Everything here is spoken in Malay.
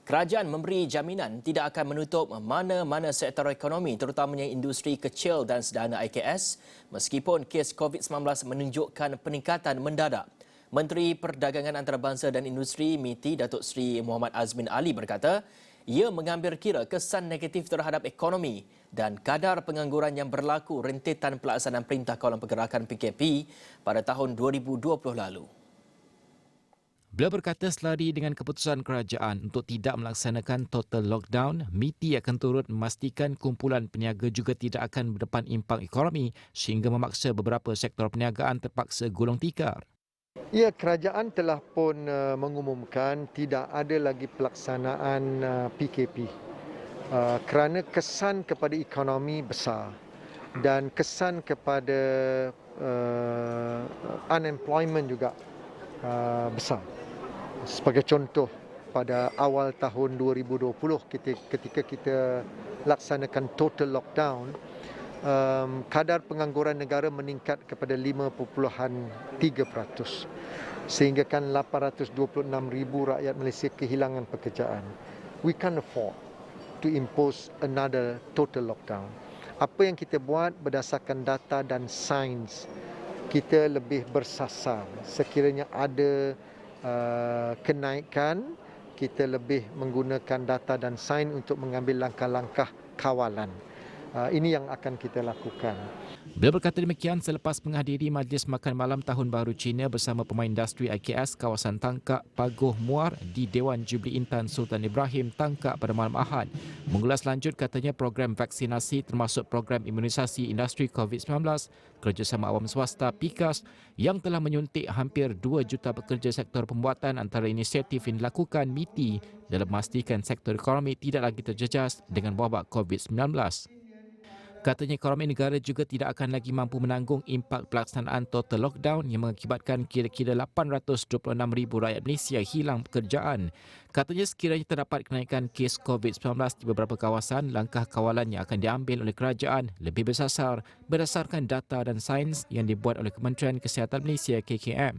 Kerajaan memberi jaminan tidak akan menutup mana-mana sektor ekonomi terutamanya industri kecil dan sederhana IKS meskipun kes COVID-19 menunjukkan peningkatan mendadak. Menteri Perdagangan Antarabangsa dan Industri MITI Datuk Seri Muhammad Azmin Ali berkata, ia mengambil kira kesan negatif terhadap ekonomi dan kadar pengangguran yang berlaku rentetan pelaksanaan Perintah Kawalan Pergerakan PKP pada tahun 2020 lalu. Beliau berkata selari dengan keputusan kerajaan untuk tidak melaksanakan total lockdown, MITI akan turut memastikan kumpulan peniaga juga tidak akan berdepan impak ekonomi sehingga memaksa beberapa sektor perniagaan terpaksa gulung tikar. Ya, kerajaan telah pun mengumumkan tidak ada lagi pelaksanaan PKP kerana kesan kepada ekonomi besar dan kesan kepada unemployment juga besar. Sebagai contoh, pada awal tahun 2020 ketika kita laksanakan total lockdown, kadar pengangguran negara meningkat kepada 5.3%, sehingga kan 826,000 rakyat Malaysia kehilangan pekerjaan. We can't afford to impose another total lockdown. Apa yang kita buat berdasarkan data dan sains, kita lebih bersasar. Sekiranya ada kenaikan, kita lebih menggunakan data dan sains untuk mengambil langkah-langkah kawalan. Ini yang akan kita lakukan. Beliau berkata demikian selepas menghadiri Majlis Makan Malam Tahun Baru Cina bersama pemain industri IKS kawasan Tangkak, Pagoh Muar di Dewan Jubli Intan Sultan Ibrahim, Tangkak pada malam Ahad. Mengulas lanjut katanya program vaksinasi termasuk program imunisasi industri COVID-19 kerjasama awam swasta PIKAS yang telah menyuntik hampir 2 juta pekerja sektor pembuatan antara inisiatif yang dilakukan MITI dalam memastikan sektor ekonomi tidak lagi terjejas dengan wabak COVID-19. Katanya ekonomi negara juga tidak akan lagi mampu menanggung impak pelaksanaan total lockdown yang mengakibatkan kira-kira 826,000 rakyat Malaysia hilang pekerjaan. Katanya sekiranya terdapat kenaikan kes COVID-19 di beberapa kawasan, langkah kawalan yang akan diambil oleh kerajaan lebih bersasar berdasarkan data dan sains yang dibuat oleh Kementerian Kesihatan Malaysia KKM.